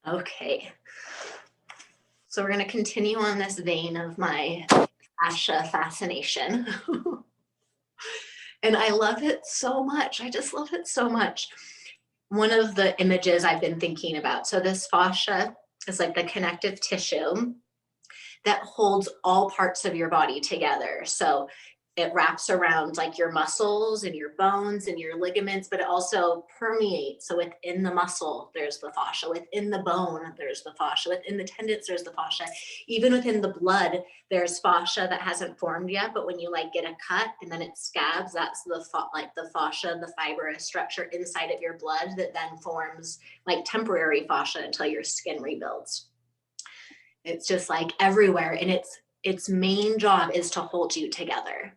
Okay. So we're going to continue on this vein of my fascia fascination. And I love it so much. I just love it so much. One of the images I've been thinking about, so this fascia is like the connective tissue that holds all parts of your body together. So it wraps around like your muscles and your bones and your ligaments, but it also permeates. So within the muscle, there's the fascia. Within the bone, there's the fascia. Within the tendons, there's the fascia. Even within the blood, there's fascia that hasn't formed yet, but when you like get a cut and then it scabs, that's the fascia, the fibrous structure inside of your blood that then forms like temporary fascia until your skin rebuilds. It's just like everywhere, and its main job is to hold you together.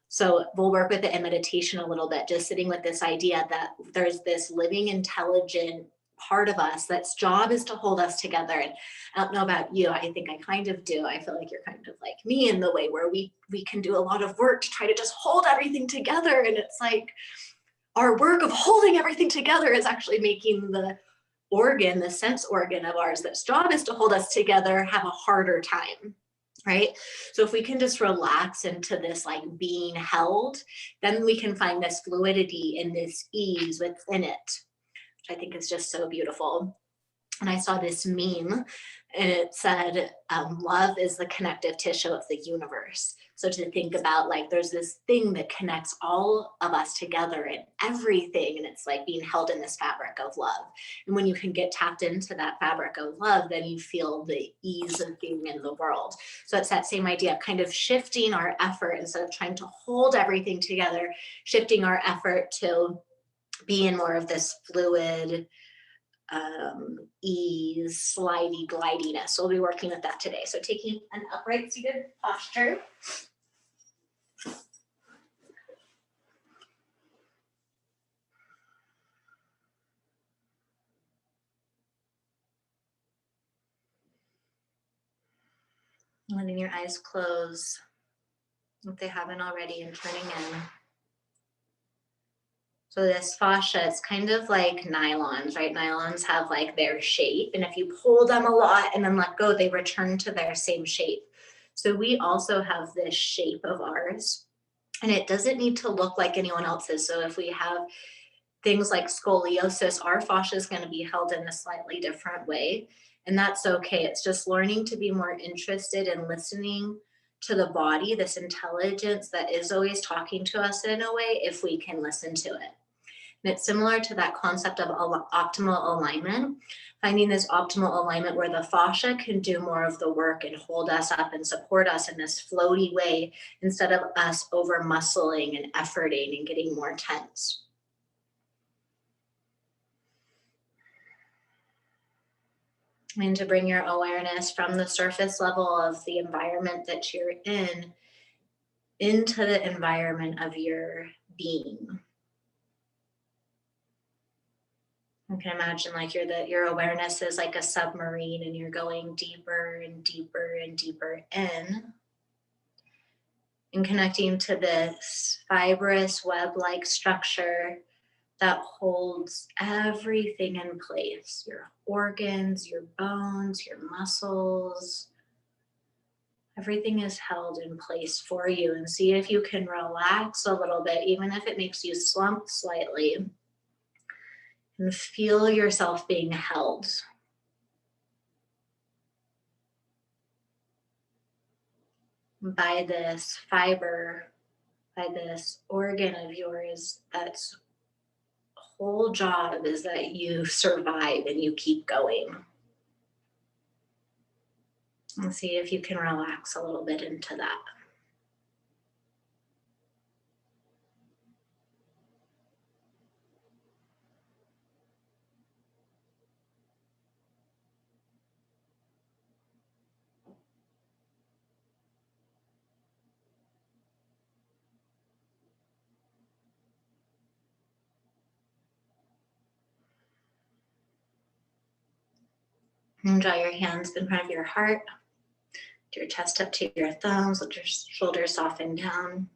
So we'll work with it in meditation a little bit, just sitting with this idea that there's this living, intelligent part of us that's job is to hold us together. And I don't know about you, I think I kind of do. I feel like you're kind of like me in the way where we can do a lot of work to try to just hold everything together. And it's like our work of holding everything together is actually making the organ, the sense organ of ours that's job is to hold us together, have a harder time, right? So if we can just relax into this like being held, then we can find this fluidity and this ease within it, which I think is just so beautiful. And I saw this meme and it said, love is the connective tissue of the universe. So to think about like there's this thing that connects all of us together and everything, and it's like being held in this fabric of love. And when you can get tapped into that fabric of love, then you feel the ease of being in the world. So it's that same idea of kind of shifting our effort instead of trying to hold everything together, shifting our effort to be in more of this fluid, ease, slidey, glidiness. So we'll be working with that today. So taking an upright seated posture. Letting your eyes close if they haven't already and turning in. So this fascia, it's kind of like nylons, right? Nylons have like their shape, and if you pull them a lot and then let go, they return to their same shape. So we also have this shape of ours, and it doesn't need to look like anyone else's. So if we have things like scoliosis, our fascia is going to be held in a slightly different way, and that's okay. It's just learning to be more interested in listening to the body, this intelligence that is always talking to us in a way, if we can listen to it. And it's similar to that concept of optimal alignment, finding this optimal alignment where the fascia can do more of the work and hold us up and support us in this floaty way instead of us over muscling and efforting and getting more tense. And to bring your awareness from the surface level of the environment that you're in into the environment of your being. You can imagine like your awareness is like a submarine and you're going deeper and deeper and deeper in and connecting to this fibrous web-like structure that holds everything in place, your organs, your bones, your muscles. Everything is held in place for you, and see if you can relax a little bit, even if it makes you slump slightly. And feel yourself being held. By this fiber, by this organ of yours, that's whole job is that you survive and you keep going. And see if you can relax a little bit into that. And draw your hands in front of your heart. Your chest up to your thumbs. Let your shoulders soften down.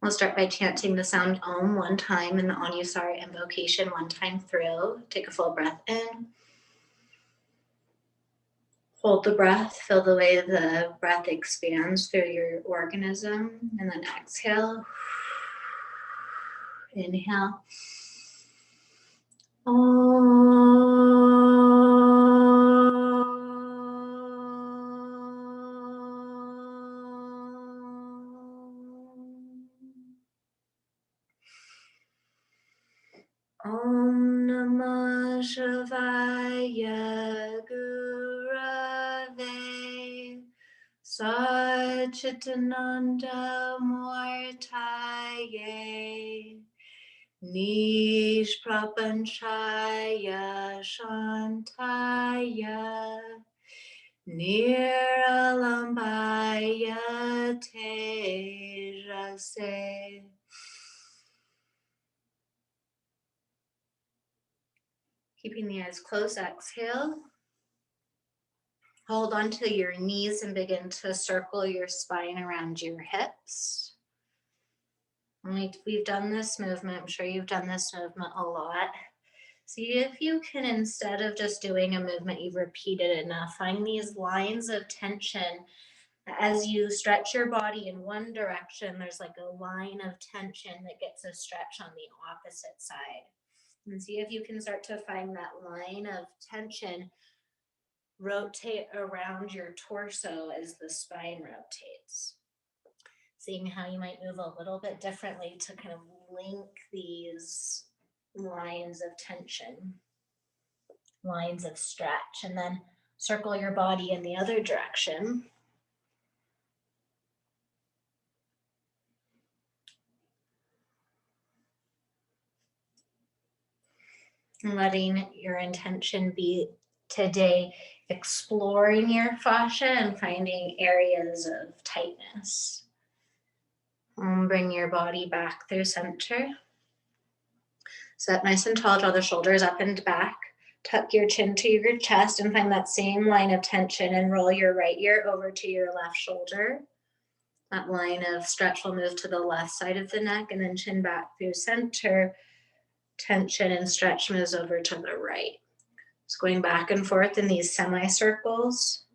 We'll start by chanting the sound Om one time in the Anusara invocation one time through. Take a full breath in. Hold the breath, feel the way the breath expands through your organism, and then exhale. Inhale. Om Namah Shivaya Gurave Satchitananda Mortaye Nish Prapanchaya Shantaya Niralambaya Tejase. Keeping the eyes closed, exhale. Hold onto your knees and begin to circle your spine around your hips. We've done this movement. I'm sure you've done this movement a lot. See if you can, instead of just doing a movement you've repeated enough, find these lines of tension. As you stretch your body in one direction, there's like a line of tension that gets a stretch on the opposite side. And see if you can start to find that line of tension rotate around your torso as the spine rotates. Seeing how you might move a little bit differently to kind of link these lines of tension, lines of stretch, and then circle your body in the other direction. And letting your intention be today exploring your fascia and finding areas of tightness. And bring your body back through center. Sit up nice and tall, draw the shoulders up and back. Tuck your chin to your chest and find that same line of tension and roll your right ear over to your left shoulder. That line of stretch will move to the left side of the neck and then chin back through center. Tension and stretch moves over to the right. Just going back and forth in these semicircles.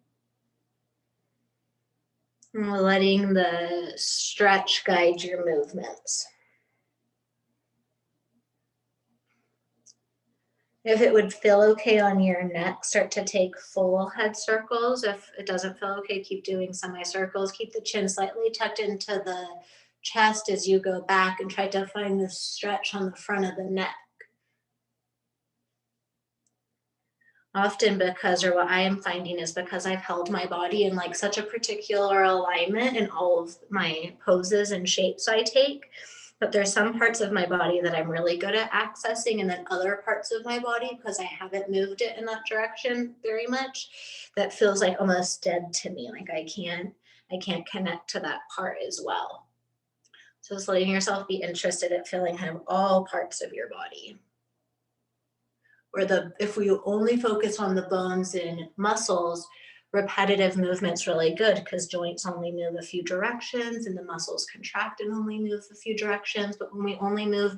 And letting the stretch guide your movements. If it would feel okay on your neck, start to take full head circles. If it doesn't feel okay, keep doing semicircles. Keep the chin slightly tucked into the chest as you go back and try to find the stretch on the front of the neck. Often because, or what I am finding is because I've held my body in like such a particular alignment in all of my poses and shapes I take, but there's some parts of my body that I'm really good at accessing, and then other parts of my body, because I haven't moved it in that direction very much, that feels like almost dead to me. Like I can't connect to that part as well. So just letting yourself be interested at feeling kind of all parts of your body. Or if we only focus on the bones and muscles, repetitive movement's really good because joints only move a few directions and the muscles contract and only move a few directions. But when we only move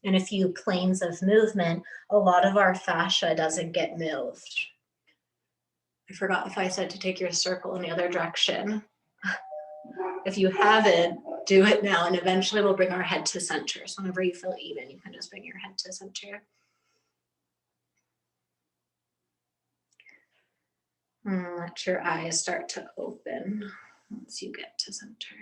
in a few planes of movement, a lot of our fascia doesn't get moved. I forgot if I said to take your circle in the other direction. If you haven't, do it now, and eventually we'll bring our head to center. So whenever you feel even, you can just bring your head to center. And let your eyes start to open once you get to center.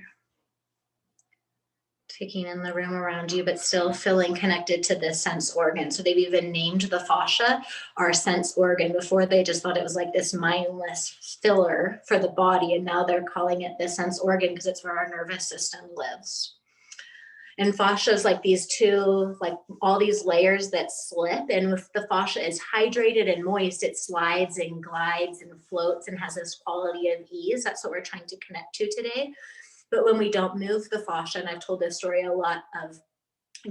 Taking in the room around you, but still feeling connected to this sense organ. So they've even named the fascia our sense organ. Before they just thought it was like this mindless filler for the body, and now they're calling it the sense organ because it's where our nervous system lives. And fascia is like these two, like all these layers that slip. And if the fascia is hydrated and moist, it slides and glides and floats and has this quality of ease. That's what we're trying to connect to today. But when we don't move the fascia, and I've told this story a lot of,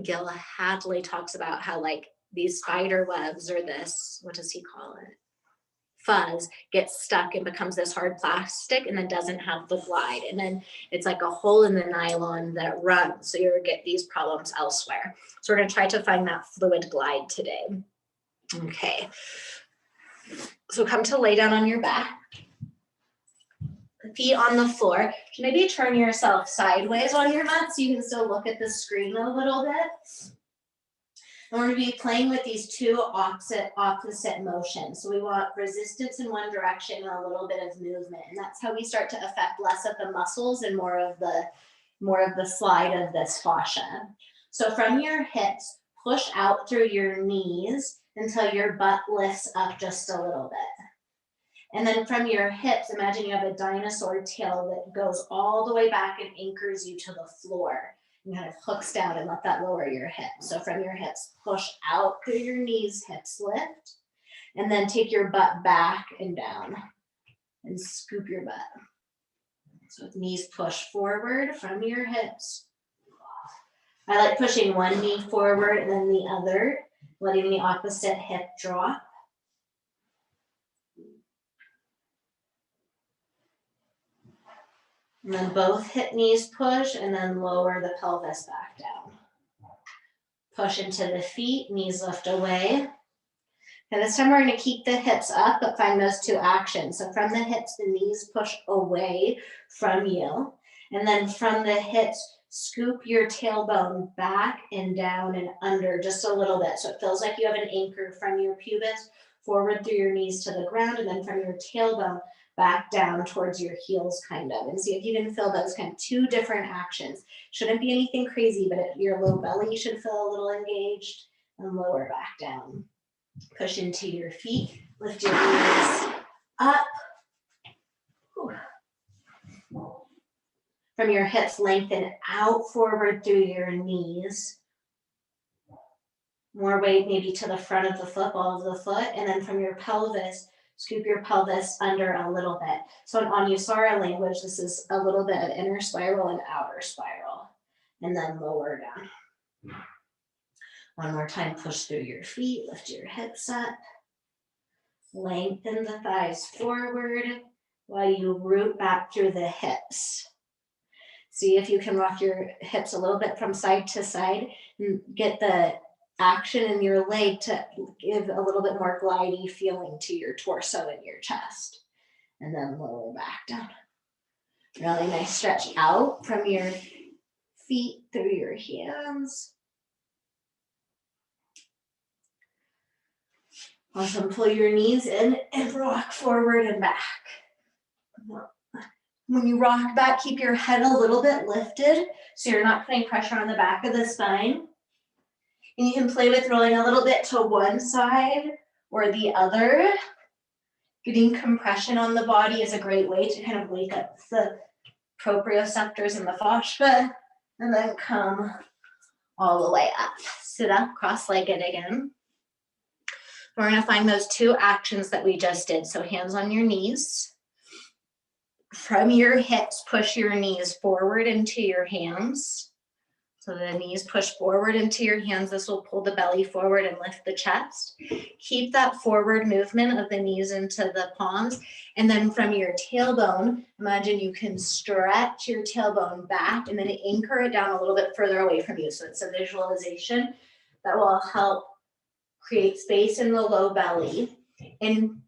Gil Hadley talks about how like these spider webs or this, what does he call it? fuzz gets stuck and becomes this hard plastic and then doesn't have the glide. And then it's like a hole in the nylon that runs. So you'll get these problems elsewhere. So we're going to try to find that fluid glide today. Okay. So come to lay down on your back. Feet on the floor. Maybe turn yourself sideways on your mat so you can still look at the screen a little bit. And we're going to be playing with these two opposite motions. So we want resistance in one direction and a little bit of movement. And that's how we start to affect less of the muscles and more of the slide of this fascia. So from your hips, push out through your knees until your butt lifts up just a little bit. And then from your hips, imagine you have a dinosaur tail that goes all the way back and anchors you to the floor. And kind of hooks down and let that lower your hips. So from your hips, push out through your knees, hips lift. And then take your butt back and down and scoop your butt. So knees push forward from your hips. I like pushing one knee forward and then the other, letting the opposite hip drop. And then both hip knees push and then lower the pelvis back down. Push into the feet, knees lift away. And this time we're going to keep the hips up, but find those two actions. So from the hips, the knees push away from you. And then from the hips, scoop your tailbone back and down and under just a little bit. So it feels like you have an anchor from your pubis forward through your knees to the ground, and then from your tailbone back down towards your heels kind of. And see if you can feel those kind of two different actions. Shouldn't be anything crazy, but your low belly should feel a little engaged and lower back down. Push into your feet, lift your knees up. From your hips, lengthen out forward through your knees. More weight maybe to the front of the foot, ball of the foot, and then from your pelvis, scoop your pelvis under a little bit. So in Anusara language, this is a little bit of inner spiral and outer spiral, and then lower down. One more time, push through your feet, lift your hips up. Lengthen the thighs forward while you root back through the hips. See if you can rock your hips a little bit from side to side and get the action in your leg to give a little bit more glidey feeling to your torso and your chest. And then lower back down. Really nice stretch out from your feet through your hands. Awesome. Pull your knees in and rock forward and back. When you rock back, keep your head a little bit lifted so you're not putting pressure on the back of the spine. And you can play with rolling a little bit to one side or the other. Getting compression on the body is a great way to kind of wake up the proprioceptors and the fascia, and then come all the way up. Sit up, cross-legged again. We're going to find those two actions that we just did. So hands on your knees. From your hips, push your knees forward into your hands. So the knees push forward into your hands. This will pull the belly forward and lift the chest. Keep that forward movement of the knees into the palms. And then from your tailbone, imagine you can stretch your tailbone back and then anchor it down a little bit further away from you. So it's a visualization that will help create space in the low belly. And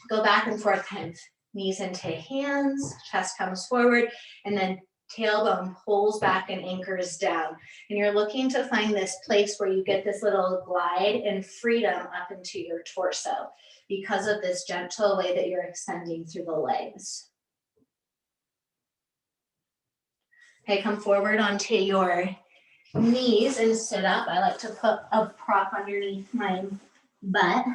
go back and forth, kind of knees into hands, chest comes forward, and then tailbone pulls back and anchors down. And you're looking to find this place where you get this little glide and freedom up into your torso because of this gentle way that you're extending through the legs. Okay, come forward onto your knees and sit up. I like to put a prop underneath my butt.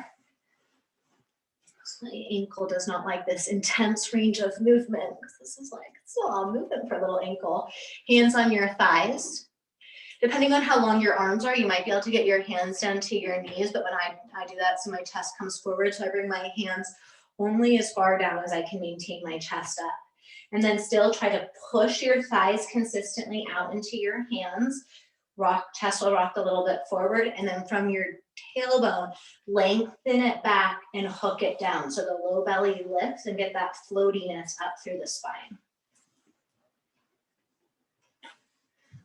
My ankle does not like this intense range of movement. This is like, it's a lot of movement for a little ankle. Hands on your thighs. Depending on how long your arms are, you might be able to get your hands down to your knees, but when I do that, so my chest comes forward, so I bring my hands only as far down as I can maintain my chest up. And then still try to push your thighs consistently out into your hands. chest will rock a little bit forward, and then from your tailbone, lengthen it back and hook it down. So the low belly lifts and get that floatiness up through the spine.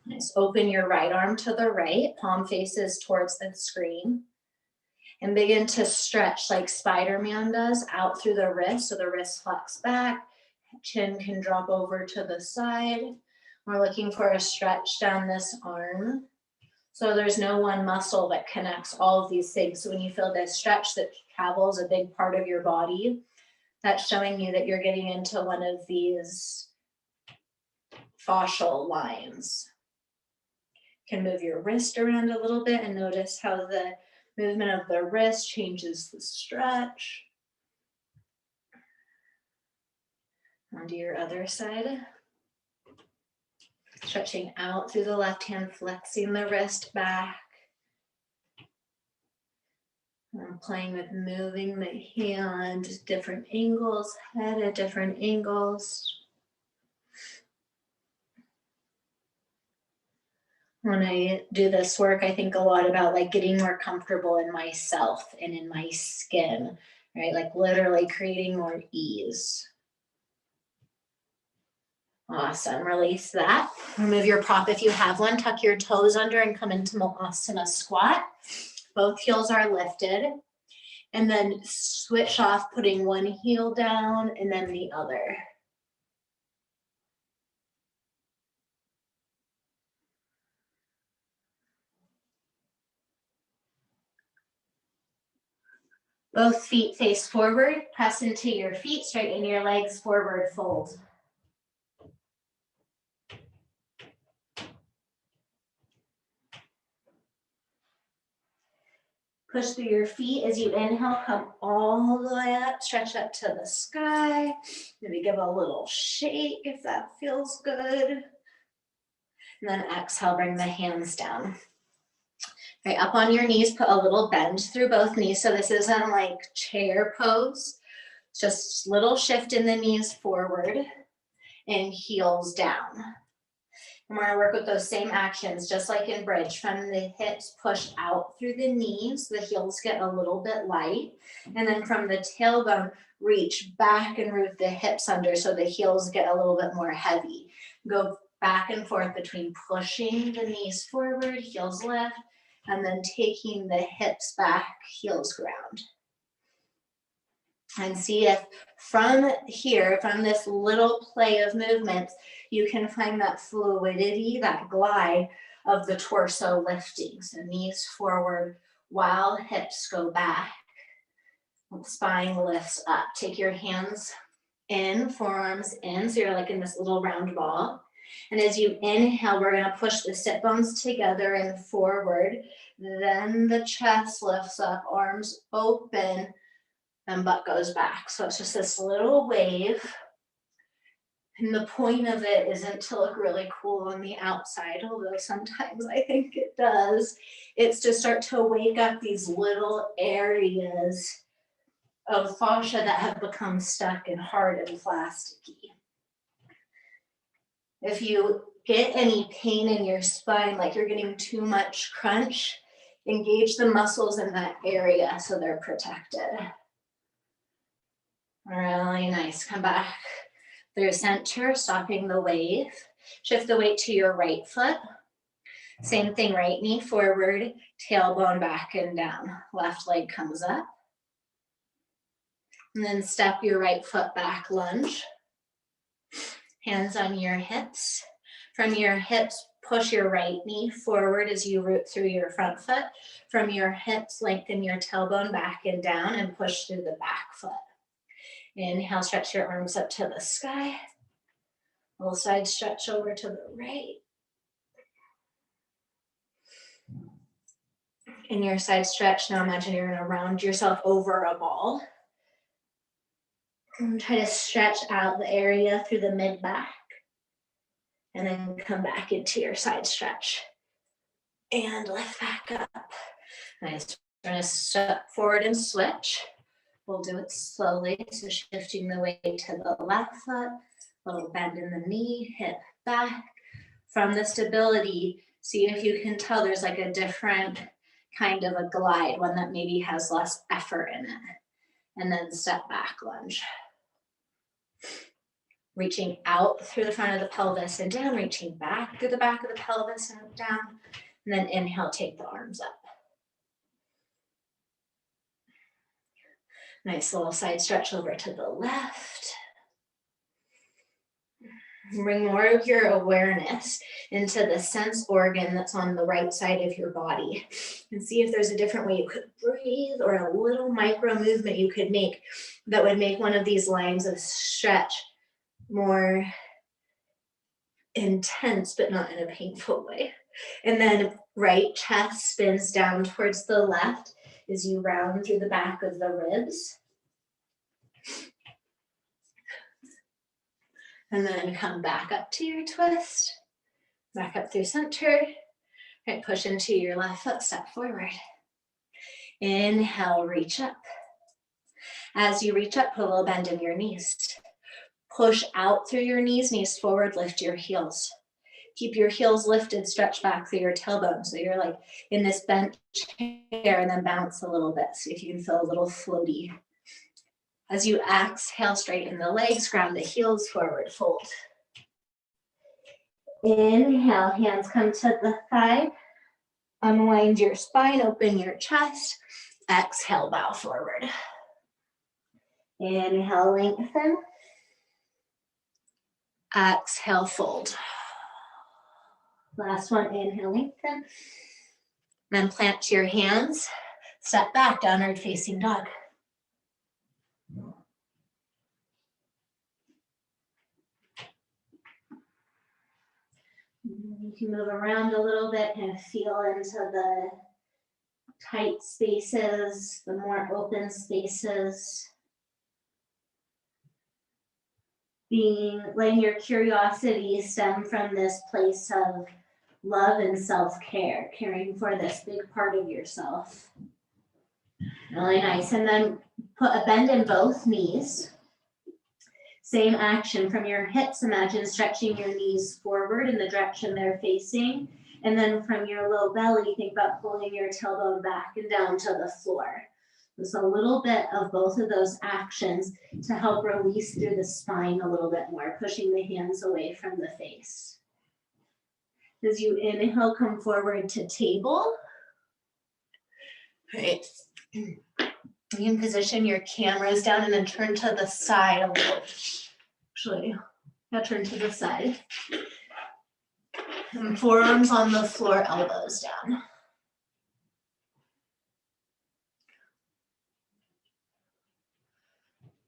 Nice. Open your right arm to the right, palm faces towards the screen. And begin to stretch like Spider-Man does out through the wrist. So the wrist flex back, chin can drop over to the side. We're looking for a stretch down this arm. So there's no one muscle that connects all of these things. So when you feel this stretch that travels a big part of your body, that's showing you that you're getting into one of these fascial lines. You can move your wrist around a little bit and notice how the movement of the wrist changes the stretch. Onto your other side. Stretching out through the left hand, flexing the wrist back. And playing with moving the hand, different angles, head at different angles. When I do this work, I think a lot about like getting more comfortable in myself and in my skin, right? Like literally creating more ease. Awesome. Release that. Remove your prop if you have one. Tuck your toes under and come into Malasana Squat. Both heels are lifted. And then switch off, putting one heel down and then the other. Both feet face forward. Press into your feet. Straighten your legs forward, fold. Push through your feet as you inhale, come all the way up, stretch up to the sky. Maybe give a little shake if that feels good. And then exhale, bring the hands down. Right, up on your knees, put a little bend through both knees. So this isn't like chair pose. It's just little shift in the knees forward and heels down. And we're going to work with those same actions, just like in bridge. From the hips, push out through the knees. The heels get a little bit light. And then from the tailbone, reach back and root the hips under so the heels get a little bit more heavy. Go back and forth between pushing the knees forward, heels lift, and then taking the hips back, heels ground. And see if from here, from this little play of movements, you can find that fluidity, that glide of the torso lifting. So knees forward while hips go back. Spine lifts up. Take your hands in, forearms in, so you're like in this little round ball. And as you inhale, we're going to push the sit bones together and forward. Then the chest lifts up, arms open, and butt goes back. So it's just this little wave. And the point of it isn't to look really cool on the outside, although sometimes I think it does. It's to start to wake up these little areas of fascia that have become stuck and hard and plasticky. If you get any pain in your spine, like you're getting too much crunch, engage the muscles in that area so they're protected. Really nice. Come back through center, stopping the wave. Shift the weight to your right foot. Same thing, right knee forward, tailbone back and down. Left leg comes up. And then step your right foot back, lunge. Hands on your hips. From your hips, push your right knee forward as you root through your front foot. From your hips, lengthen your tailbone back and down and push through the back foot. Inhale, stretch your arms up to the sky. Little side stretch over to the right. In your side stretch, now imagine you're going to round yourself over a ball. And try to stretch out the area through the mid-back. And then come back into your side stretch. And lift back up. Nice. We're going to step forward and switch. We'll do it slowly. So shifting the weight to the left foot. Little bend in the knee, hip back. From the stability, See if you can tell there's like a different kind of a glide, one that maybe has less effort in it. And then step back lunge. Reaching out through the front of the pelvis and down, reaching back through the back of the pelvis and down. And then inhale, take the arms up. Nice little side stretch over to the left. Bring more of your awareness into the sense organ that's on the right side of your body. And see if there's a different way you could breathe or a little micro movement you could make that would make one of these lines of stretch more intense, but not in a painful way. And then right chest spins down towards the left as you round through the back of the ribs. And then come back up to your twist, back up through center, right, push into your left foot, step forward. Inhale, reach up. As you reach up, put a little bend in your knees. Push out through your knees, knees forward, lift your heels. Keep your heels lifted, stretch back through your tailbone. So you're like in this bent chair and then bounce a little bit. See if you can feel a little floaty. As you exhale, straighten the legs, ground the heels forward, fold. Inhale, hands come to the thigh. Unwind your spine, open your chest. Exhale, bow forward. Inhale, lengthen. Exhale, fold. Last one, inhale, lengthen. Then plant your hands. Step back, downward facing dog. You can move around a little bit and feel into the tight spaces, the more open spaces. Letting your curiosity stem from this place of love and self-care, caring for this big part of yourself. Really nice. And then put a bend in both knees. Same action from your hips. Imagine stretching your knees forward in the direction they're facing. And then from your low belly, think about pulling your tailbone back and down to the floor. Just a little bit of both of those actions to help release through the spine a little bit more, pushing the hands away from the face. As you inhale, come forward to table. Right. You can position your cameras down and then turn to the side a little. Actually, now turn to the side. And forearms on the floor, elbows down.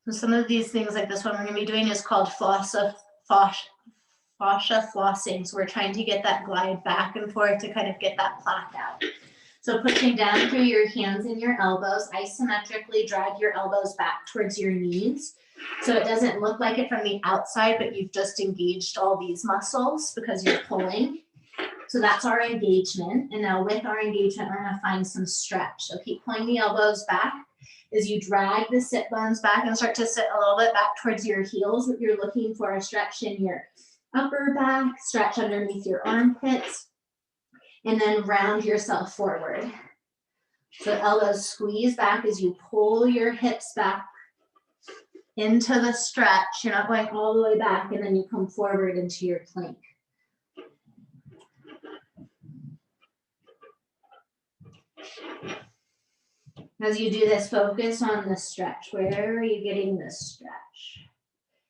So some of these things like this one we're going to be doing is called fascia flossing. So we're trying to get that glide back and forth to kind of get that plaque out. So pushing down through your hands and your elbows, isometrically drag your elbows back towards your knees. So it doesn't look like it from the outside, but you've just engaged all these muscles because you're pulling. So that's our engagement. And now with our engagement, we're going to find some stretch. So keep pulling the elbows back as you drag the sit bones back and start to sit a little bit back towards your heels. What you're looking for a stretch in your upper back, stretch underneath your armpits. And then round yourself forward. So elbows squeeze back as you pull your hips back into the stretch. You're not going all the way back, and then you come forward into your plank. As you do this, focus on the stretch. Where are you getting the stretch?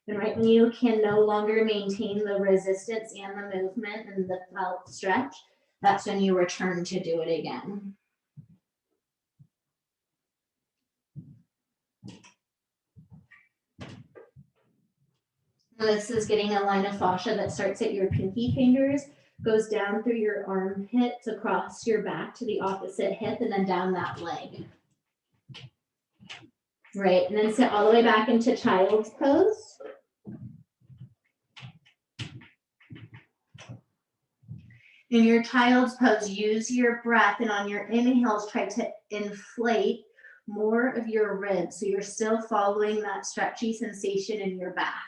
And right when you can no longer maintain the resistance and the movement and the felt stretch, that's when you return to do it again. This is getting a line of fascia that starts at your pinky fingers, goes down through your armpits, across your back to the opposite hip, and then down that leg. Right, and then sit all the way back into child's pose. In your child's pose, use your breath, and on your inhales, try to inflate more of your ribs. So you're still following that stretchy sensation in your back.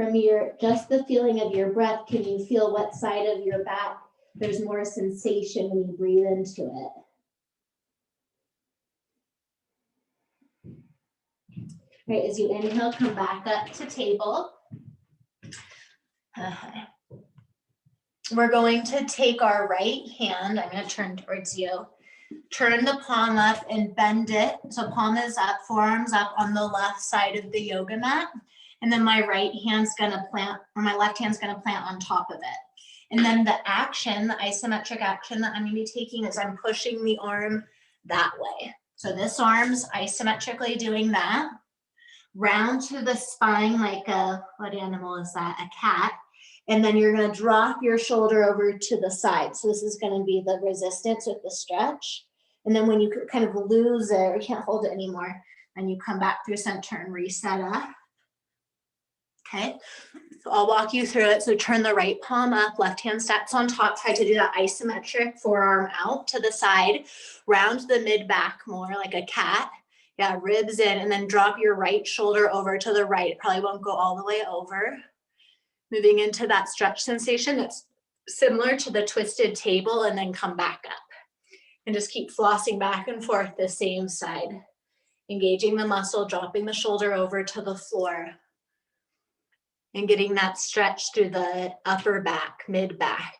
From just the feeling of your breath, can you feel what side of your back there's more sensation when you breathe into it? All right, as you inhale, come back up to table. We're going to take our right hand, I'm going to turn towards you. Turn the palm up and bend it. So palm is up, forearms up on the left side of the yoga mat. And then my right hand's going to plant, or my left hand's going to plant on top of it. And then the action, the isometric action that I'm going to be taking is I'm pushing the arm that way. So this arm's isometrically doing that. Round to the spine like what animal is that? A cat. And then you're going to drop your shoulder over to the side. So this is going to be the resistance with the stretch. And then when you kind of lose it, or you can't hold it anymore, and you come back through center and reset up. Okay, so I'll walk you through it. So turn the right palm up, left hand stacks on top. Try to do that isometric forearm out to the side. Round the mid back more like a cat. Yeah, ribs in, and then drop your right shoulder over to the right. It probably won't go all the way over. Moving into that stretch sensation that's similar to the twisted table, and then come back up. And just keep flossing back and forth the same side. Engaging the muscle, dropping the shoulder over to the floor. And getting that stretch through the upper back, mid back.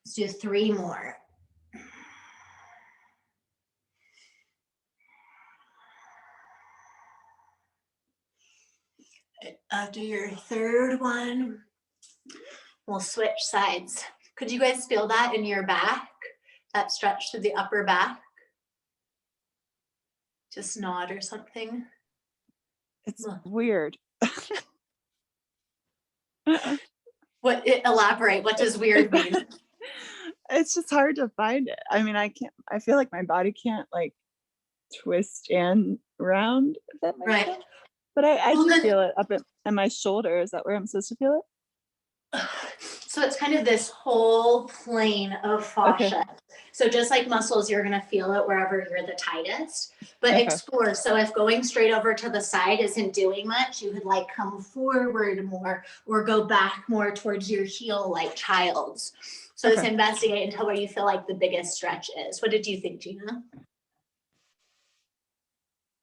Let's do 3 more. After your third one, we'll switch sides. Could you guys feel that in your back? That stretch through the upper back? Just nod or something. It's weird. Elaborate. What does weird mean? It's just hard to find it. I mean, I feel like my body can't like twist and round, if that makes sense. But I do feel it up at my shoulder. Is that where I'm supposed to feel it? So it's kind of this whole plane of fascia. Okay. So just like muscles, you're going to feel it wherever you're the tightest, but explore. So if going straight over to the side isn't doing much, you could like come forward more or go back more towards your heel like child's. So just investigate until where you feel like the biggest stretch is. What did you think, Gina?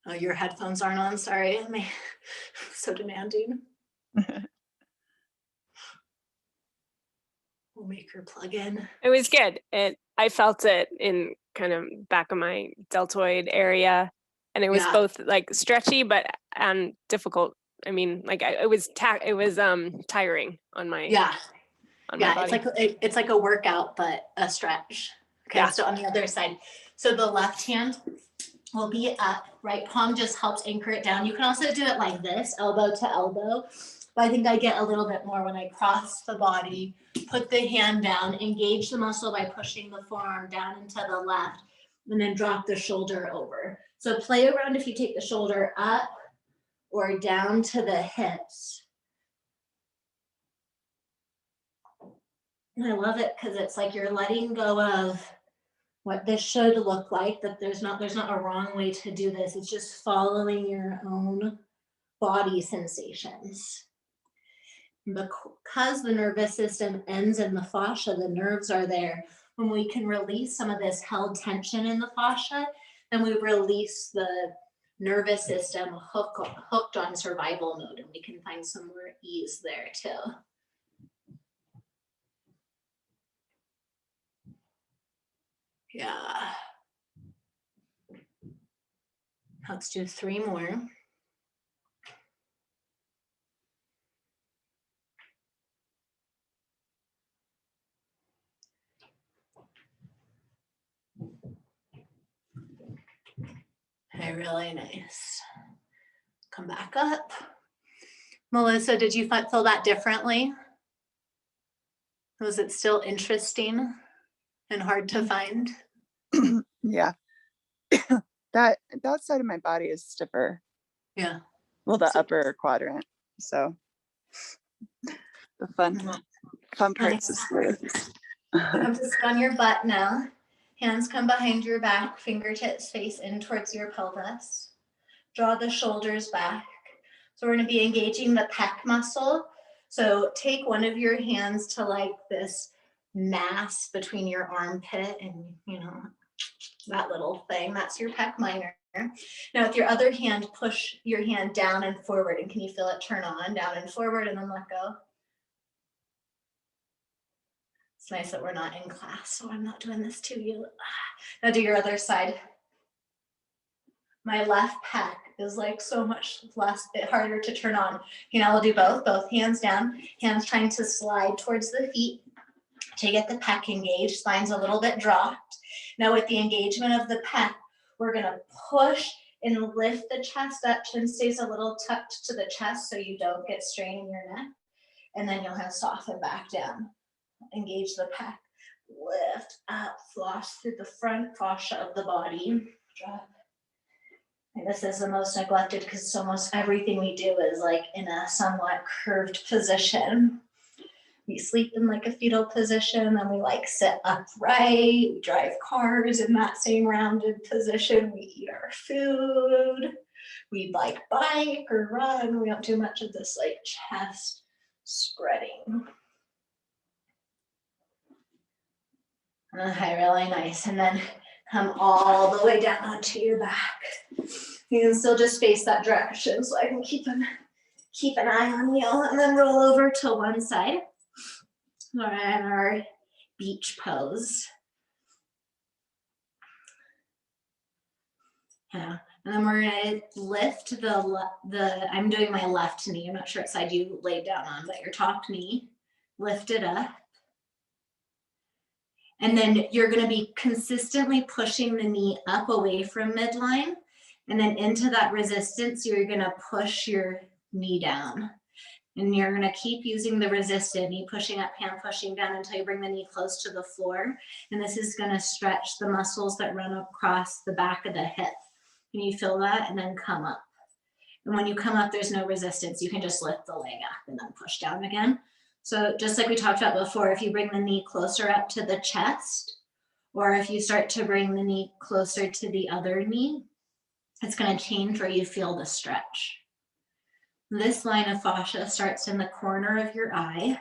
Oh, your headphones aren't on. Sorry. I'm so demanding. We'll make her plug in. It was good. I felt it in kind of back of my deltoid area, and it was both like stretchy but difficult. I mean, like it was tiring on my on my body. It's like a workout but a stretch. Okay, so on the other side. So the left hand will be up, right palm just helps anchor it down. You can also do it like this, elbow to elbow. But I think I get a little bit more when I cross the body, put the hand down, engage the muscle by pushing the forearm down into the left, and then drop the shoulder over. So play around if you take the shoulder up or down to the hips. And I love it because it's like you're letting go of what this should look like, that there's not a wrong way to do this. It's just following your own body sensations. Because the nervous system ends in the fascia, the nerves are there. When we can release some of this held tension in the fascia, then we release the nervous system hooked on survival mode, and we can find some more ease there too. Yeah. Let's do 3 more. Okay, really nice. Come back up. Melissa, did you feel that differently? Was it still interesting and hard to find? Yeah. that side of my body is stiffer. Yeah. Well, the upper quadrant. So The fun parts of sports. Come to sit on your butt now. Hands come behind your back, fingertips face in towards your pelvis. Draw the shoulders back. So we're going to be engaging the pec muscle. So take one of your hands to like this mass between your armpit and, you know, that little thing. That's your pec minor. Now with your other hand, push your hand down and forward. And can you feel it turn on, down and forward, and then let go? It's nice that we're not in class, so I'm not doing this to you. Now do your other side. My left pec is like so much less, harder to turn on. You know, we'll do both hands down, hands trying to slide towards the feet to get the pec engaged. Spine's a little bit dropped. Now with the engagement of the pec, we're gonna push and lift the chest up. Chin stays a little tucked to the chest so you don't get strain in your neck. And then you'll have soften back down. Engage the pec, lift up, floss through the front fascia of the body, drop. And this is the most neglected because almost everything we do is like in a somewhat curved position. We sleep in like a fetal position, and we like sit upright. We drive cars in that same rounded position. We eat our food. We like bike or run. We don't do much of this like chest spreading. Okay, really nice. And then come all the way down onto your back. You can still just face that direction so I can keep an eye on you, and then roll over to one side. We're in our beach pose. Yeah, and then we're gonna lift I'm doing my left knee. I'm not sure what side you laid down on, but your top knee, lift it up. And then you're gonna be consistently pushing the knee up away from midline. And then into that resistance, you're gonna push your knee down. And you're gonna keep using the resistant knee pushing up, hand pushing down until you bring the knee close to the floor. And this is gonna stretch the muscles that run across the back of the hip. Can you feel that? And then come up. And when you come up, there's no resistance. You can just lift the leg up and then push down again. So just like we talked about before, if you bring the knee closer up to the chest, or if you start to bring the knee closer to the other knee, it's going to change where you feel the stretch. This line of fascia starts in the corner of your eye,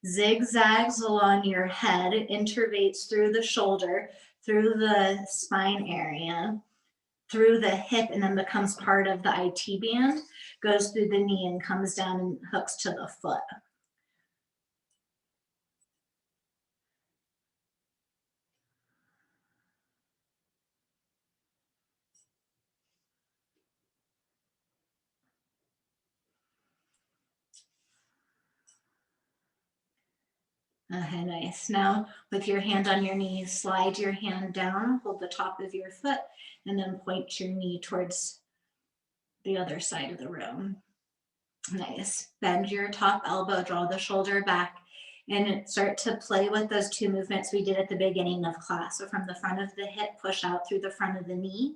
zigzags along your head, innervates through the shoulder, through the spine area, through the hip, and then becomes part of the IT band, goes through the knee and comes down and hooks to the foot. Okay, nice. Now with your hand on your knee, slide your hand down, hold the top of your foot, and then point your knee towards the other side of the room. Nice. Bend your top elbow, draw the shoulder back, and start to play with those two movements we did at the beginning of class. So from the front of the hip, push out through the front of the knee,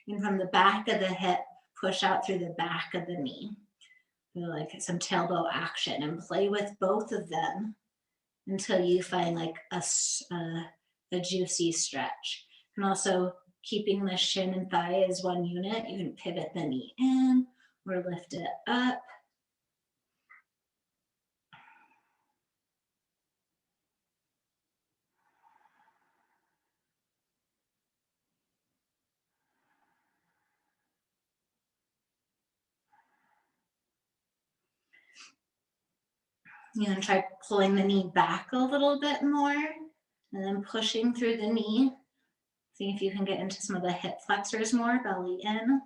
and from the back of the hip, push out through the back of the knee. Like some tailbow action, and play with both of them until you find like a juicy stretch. And also keeping the shin and thigh as one unit, you can pivot the knee in or lift it up. You can try pulling the knee back a little bit more and then pushing through the knee. See if you can get into some of the hip flexors more, belly in.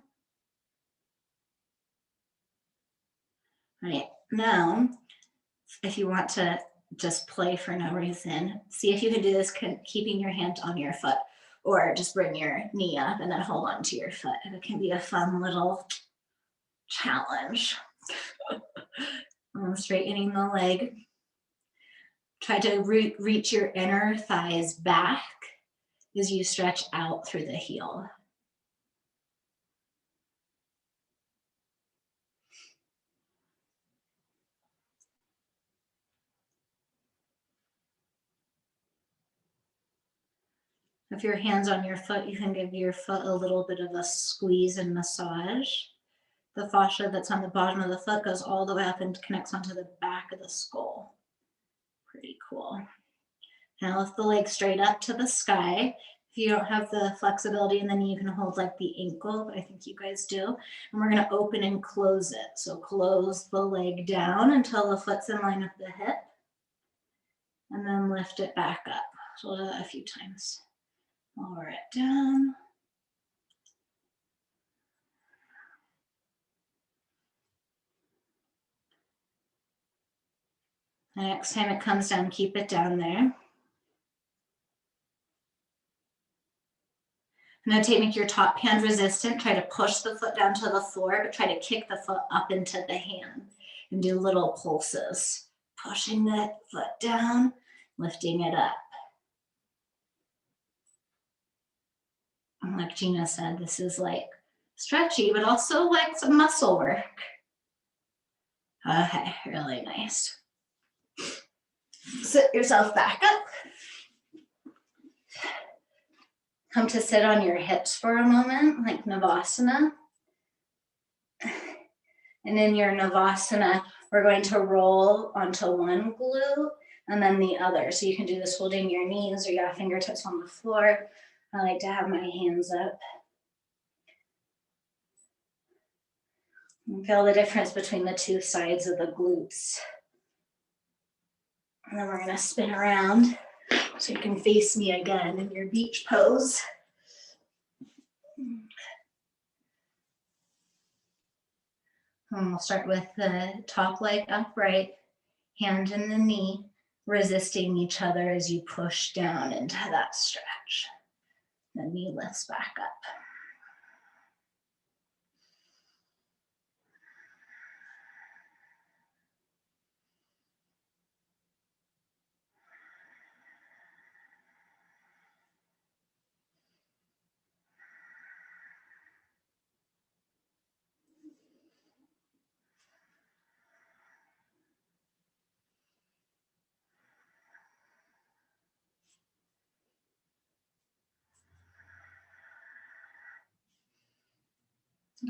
All right, now, if you want to just play for no reason, see if you can do this keeping your hand on your foot, or just bring your knee up and then hold on to your foot. It can be a fun little challenge. Straightening the leg. Try to reach your inner thighs back as you stretch out through the heel. If your hand's on your foot, you can give your foot a little bit of a squeeze and massage. The fascia that's on the bottom of the foot goes all the way up and connects onto the back of the skull. Pretty cool. Now lift the leg straight up to the sky. If you don't have the flexibility in the knee, you can hold like the ankle, but I think you guys do. And we're gonna open and close it. So close the leg down until the foot's in line with the hip. And then lift it back up. So we'll do that a few times. Lower it down. The next time it comes down, keep it down there. Now make your top hand resistant. Try to push the foot down to the floor, but try to kick the foot up into the hand and do little pulses. Pushing the foot down, lifting it up. And like Gina said, this is like stretchy, but also like some muscle work. Okay, really nice. Sit yourself back up. Come to sit on your hips for a moment, like Navasana. And in your Navasana, we're going to roll onto one glute and then the other. So you can do this holding your knees or your fingertips on the floor. I like to have my hands up. And feel the difference between the two sides of the glutes. And then we're going to spin around so you can face me again in your beach pose. And we'll start with the top leg upright, hand in the knee, resisting each other as you push down into that stretch. The knee lifts back up.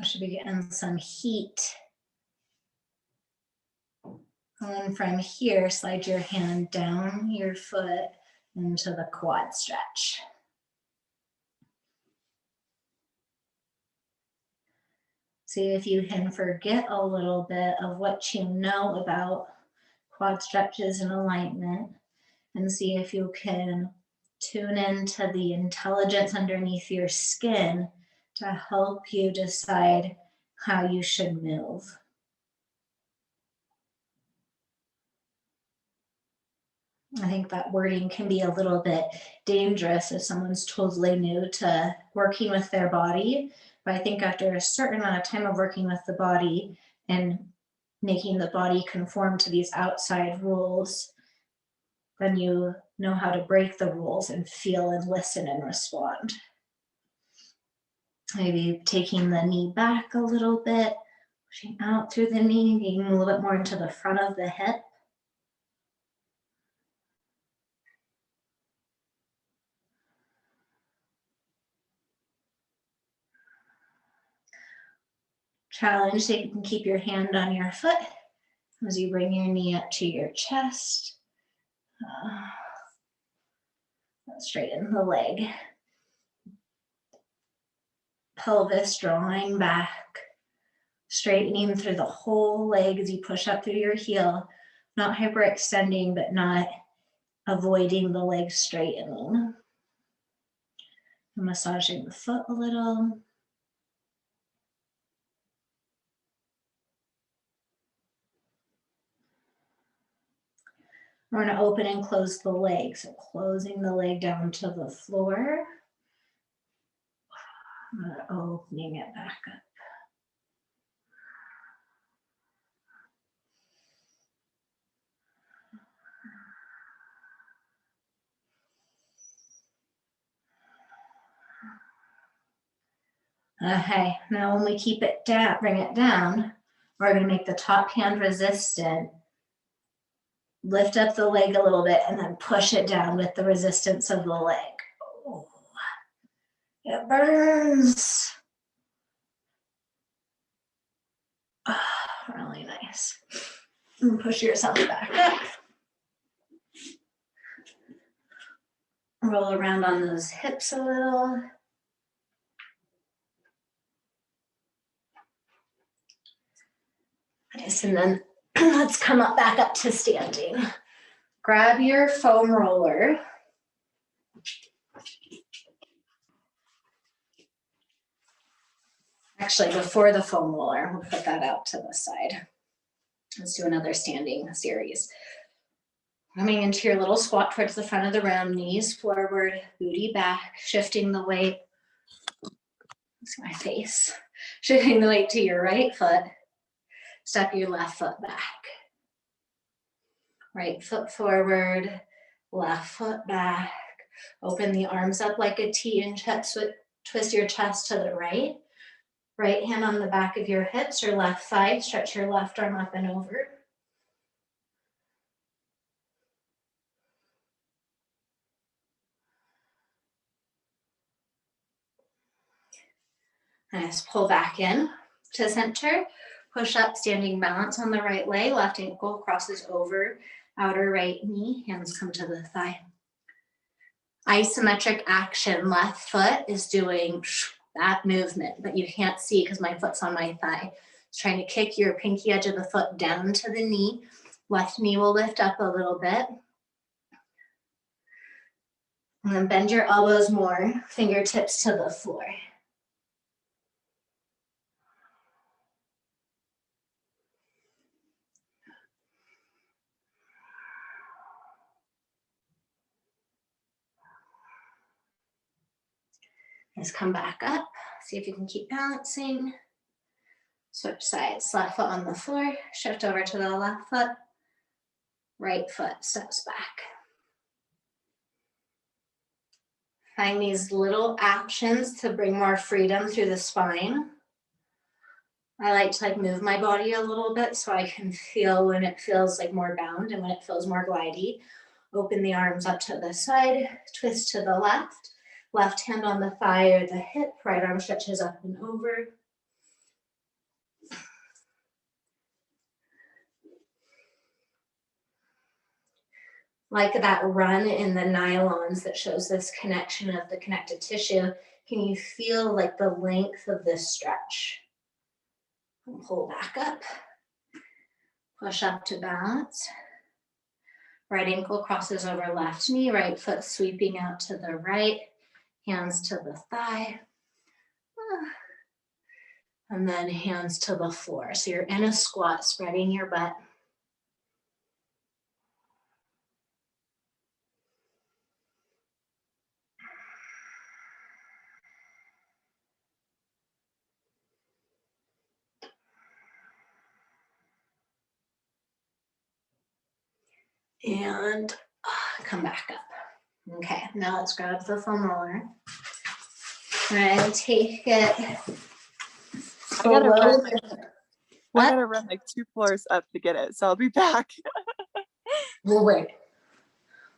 I should be getting some heat. And then from here, slide your hand down your foot into the quad stretch. See if you can forget a little bit of what you know about quad stretches and alignment, and see if you can tune into the intelligence underneath your skin to help you decide how you should move. I think that wording can be a little bit dangerous if someone's totally new to working with their body. But I think after a certain amount of time of working with the body and making the body conform to these outside rules, then you know how to break the rules and feel and listen and respond. Maybe taking the knee back a little bit, pushing out through the knee, getting a little bit more into the front of the hip. Challenge so you can keep your hand on your foot as you bring your knee up to your chest. Straighten the leg. Pelvis drawing back. Straightening through the whole leg as you push up through your heel. Not hyperextending, but not avoiding the leg straightening. Massaging the foot a little. We're going to open and close the leg. So closing the leg down to the floor. Opening it back up. Okay, now when we keep it down, bring it down, we're going to make the top hand resistant. Lift up the leg a little bit and then push it down with the resistance of the leg. Oh. It burns. Oh, really nice. And push yourself back up. Roll around on those hips a little. Nice, and then let's come up back up to standing. Grab your foam roller. Actually, before the foam roller, we'll put that out to the side. Let's do another standing series. Coming into your little squat towards the front of the room, knees forward, booty back, shifting the weight. That's my face. Shifting the weight to your right foot. Step your left foot back. Right foot forward, left foot back. Open the arms up like a T and twist your chest to the right. Right hand on the back of your hips or left thigh. Stretch your left arm up and over. Nice, pull back in to center. Push up, standing balance on the right leg. Left ankle crosses over, outer right knee. Hands come to the thigh. Isometric action. Left foot is doing that movement, but you can't see because my foot's on my thigh. It's trying to kick your pinky edge of the foot down to the knee. Left knee will lift up a little bit. And then bend your elbows more, fingertips to the floor. Let's come back up. See if you can keep balancing. Switch sides. Left foot on the floor. Shift over to the left foot. Right foot steps back. Find these little actions to bring more freedom through the spine. I like to move my body a little bit so I can feel when it feels like more bound and when it feels more glidey. Open the arms up to the side, twist to the left. Left hand on the thigh or the hip, right arm stretches up and over. Like that run in the nylons that shows this connection of the connective tissue, can you feel like the length of this stretch? And pull back up. Push up to balance. Right ankle crosses over left knee, right foot sweeping out to the right. Hands to the thigh. And then hands to the floor. So you're in a squat, spreading your butt. And come back up. Okay, now let's grab the foam roller. And take it. I gotta run like 2 floors up to get it, so I'll be back. We'll wait.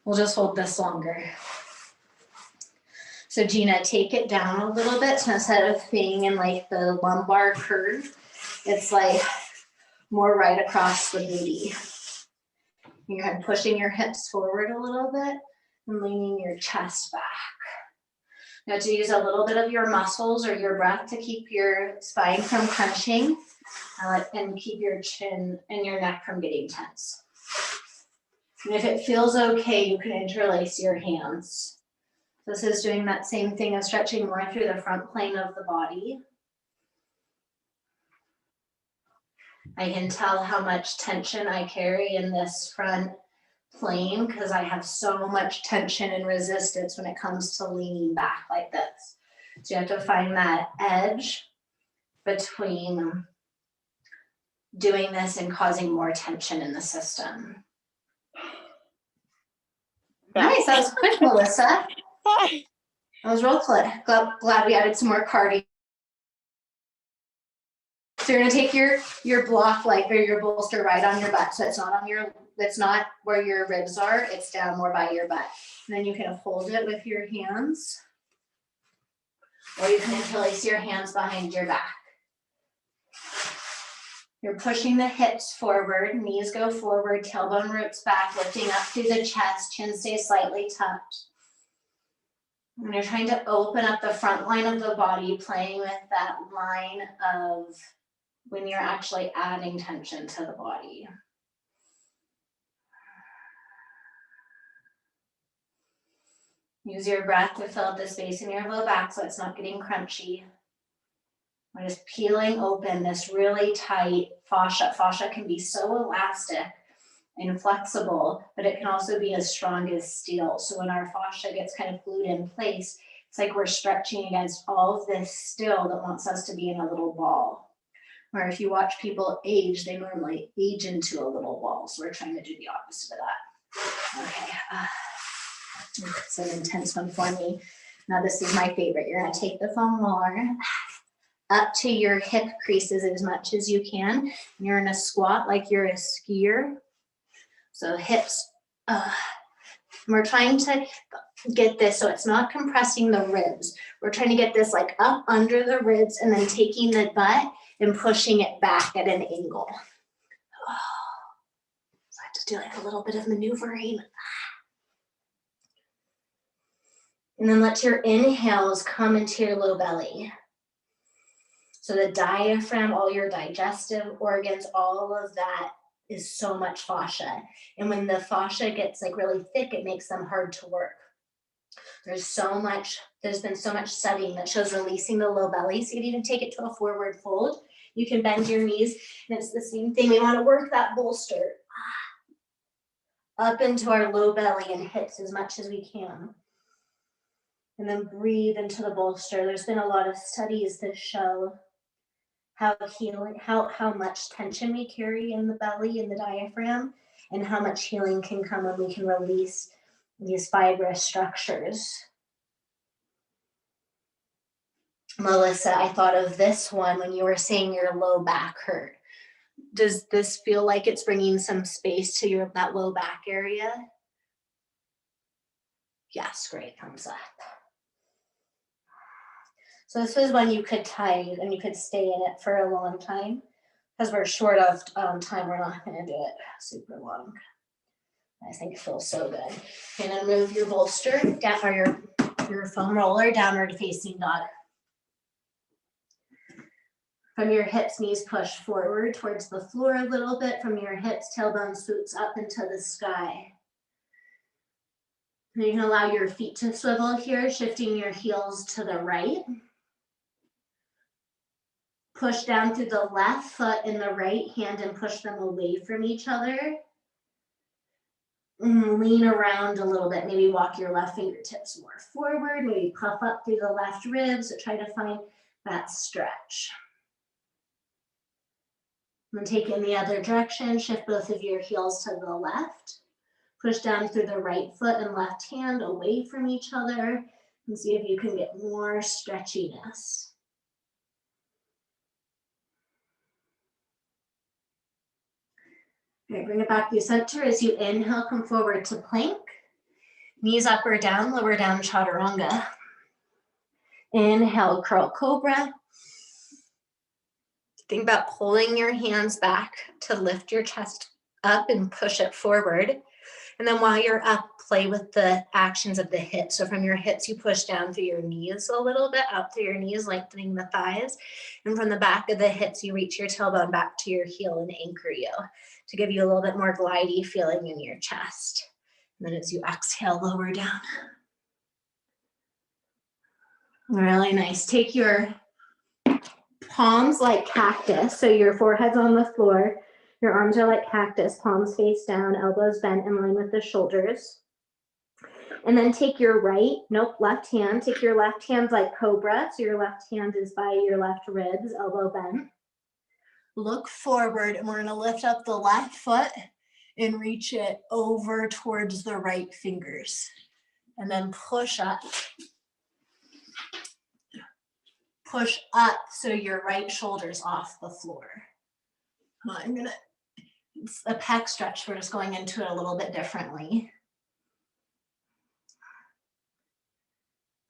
We'll just hold this longer. So Gina, take it down a little bit. So instead of being in like the lumbar curve, it's like more right across the booty. You're kind of pushing your hips forward a little bit and leaning your chest back. Now to use a little bit of your muscles or your breath to keep your spine from crunching and keep your chin and your neck from getting tense. And if it feels okay, you can interlace your hands. This is doing that same thing of stretching more through the front plane of the body. I can tell how much tension I carry in this front plane because I have so much tension and resistance when it comes to leaning back like this. So you have to find that edge between doing this and causing more tension in the system. Yeah. Nice, that was quick, Melissa. That was real quick. Glad we added some more cardio. So you're gonna take your block leg or your bolster right on your butt. So it's not where your ribs are, it's down more by your butt. And then you can hold it with your hands. Or you can interlace your hands behind your back. You're pushing the hips forward, knees go forward, tailbone roots back, lifting up through the chest, chin stays slightly tucked. And you're trying to open up the front line of the body, playing with that line of when you're actually adding tension to the body. Use your breath to fill up the space in your low back so it's not getting crunchy. We're just peeling open this really tight fascia. Fascia can be so elastic and flexible, but it can also be as strong as steel. So when our fascia gets kind of glued in place, it's like we're stretching against all of this steel that wants us to be in a little ball. Or if you watch people age, they normally age into a little ball. So we're trying to do the opposite of that. Okay. It's an intense one for me. Now this is my favorite. You're going to take the foam roller up to your hip creases as much as you can. You're in a squat like you're a skier. So hips, we're trying to get this so it's not compressing the ribs. We're trying to get this like up under the ribs and then taking the butt and pushing it back at an angle. So I have to do like a little bit of maneuvering. And then let your inhales come into your low belly. So the diaphragm, all your digestive organs, all of that is so much fascia. And when the fascia gets like really thick, it makes them hard to work. There's been so much studying that shows releasing the low belly. So you can even take it to a forward fold. You can bend your knees and it's the same thing. We want to work that bolster up into our low belly and hips as much as we can. And then breathe into the bolster. There's been a lot of studies that show how much tension we carry in the belly and the diaphragm, and how much healing can come when we can release these fibrous structures. Melissa, I thought of this one when you were saying your low back hurt. Does this feel like it's bringing some space to that low back area? Yes, great, thumbs up. So this is one you could tie and you could stay in it for a long time. Because we're short of time, we're not going to do it super long. I think it feels so good. And then move your bolster down, or your foam roller, downward facing dog. From your hips, knees push forward towards the floor a little bit. From your hips, tailbone scoots up into the sky. And you can allow your feet to swivel here, shifting your heels to the right. Push down through the left foot and the right hand and push them away from each other. And lean around a little bit. Maybe walk your left fingertips more forward. Maybe puff up through the left ribs. So try to find that stretch. And then take it in the other direction. Shift both of your heels to the left. Push down through the right foot and left hand away from each other. And see if you can get more stretchiness. All right, bring it back to center. As you inhale, come forward to plank. Knees up or down, lower down, chaturanga. Inhale, curl cobra. Think about pulling your hands back to lift your chest up and push it forward. And then while you're up, play with the actions of the hips. So from your hips, you push down through your knees a little bit, out through your knees, lengthening the thighs. And from the back of the hips, you reach your tailbone back to your heel and anchor you to give you a little bit more glidey feeling in your chest. And then as you exhale, lower down. Really nice. Take your palms like cactus. So your forehead's on the floor. Your arms are like cactus, palms face down, elbows bent in line with the shoulders. And then take your left hand. Take your left hand like cobra. So your left hand is by your left ribs, elbow bent. Look forward, and we're going to lift up the left foot and reach it over towards the right fingers. And then push up. Push up so your right shoulder's off the floor. It's a pec stretch. We're just going into it a little bit differently.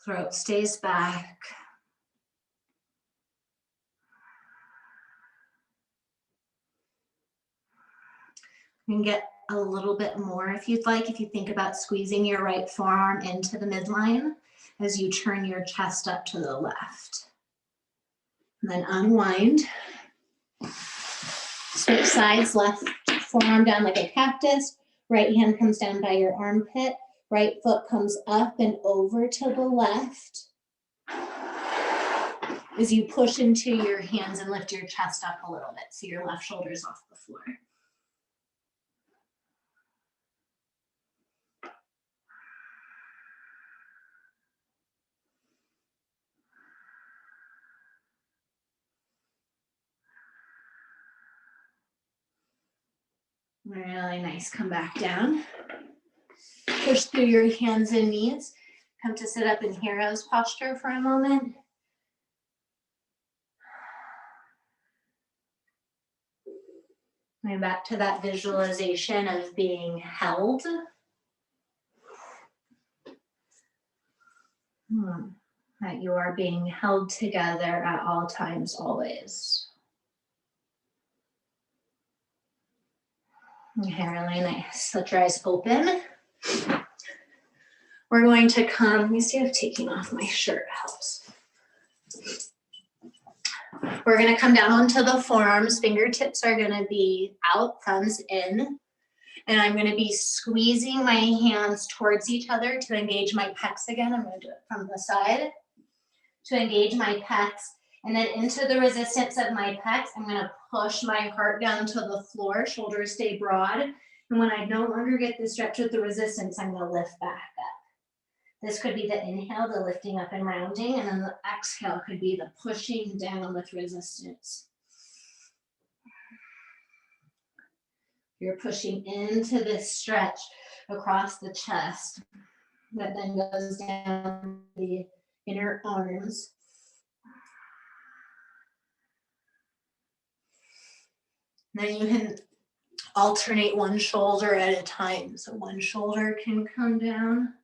Throat stays back. You can get a little bit more if you'd like, if you think about squeezing your right forearm into the midline as you turn your chest up to the left. And then unwind. Switch sides, left forearm down like a cactus, right hand comes down by your armpit, right foot comes up and over to the left. As you push into your hands and lift your chest up a little bit so your left shoulder's off the floor. Really nice. Come back down. Push through your hands and knees. Come to sit up in hero's posture for a moment. And back to that visualization of being held. That you are being held together at all times, always. Okay, really nice. Let your eyes open. We're going to come, let me see if taking off my shirt helps. We're going to come down onto the forearms. Fingertips are going to be out, thumbs in. And I'm going to be squeezing my hands towards each other to engage my pecs again. I'm going to do it from the side to engage my pecs. And then into the resistance of my pecs, I'm going to push my heart down to the floor. Shoulders stay broad. And when I no longer get the stretch with the resistance, I'm going to lift back up. This could be the inhale, the lifting up and rounding. And then the exhale could be the pushing down with resistance. You're pushing into this stretch across the chest that then goes down the inner arms. Then you can alternate one shoulder at a time. So one shoulder can come down,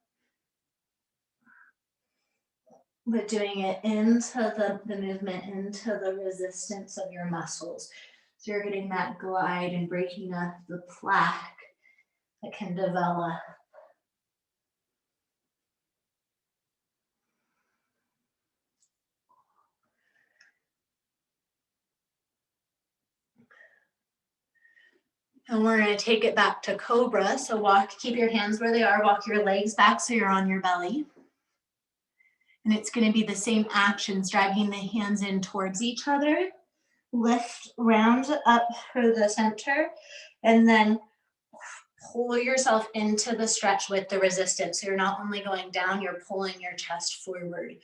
but doing it into the movement, into the resistance of your muscles. So you're getting that glide and breaking up the plaque that can develop. And we're going to take it back to Cobra. So keep your hands where they are, walk your legs back so you're on your belly. And it's going to be the same actions, dragging the hands in towards each other. Lift, round up through the center, and then pull yourself into the stretch with the resistance. So you're not only going down, you're pulling your chest forward.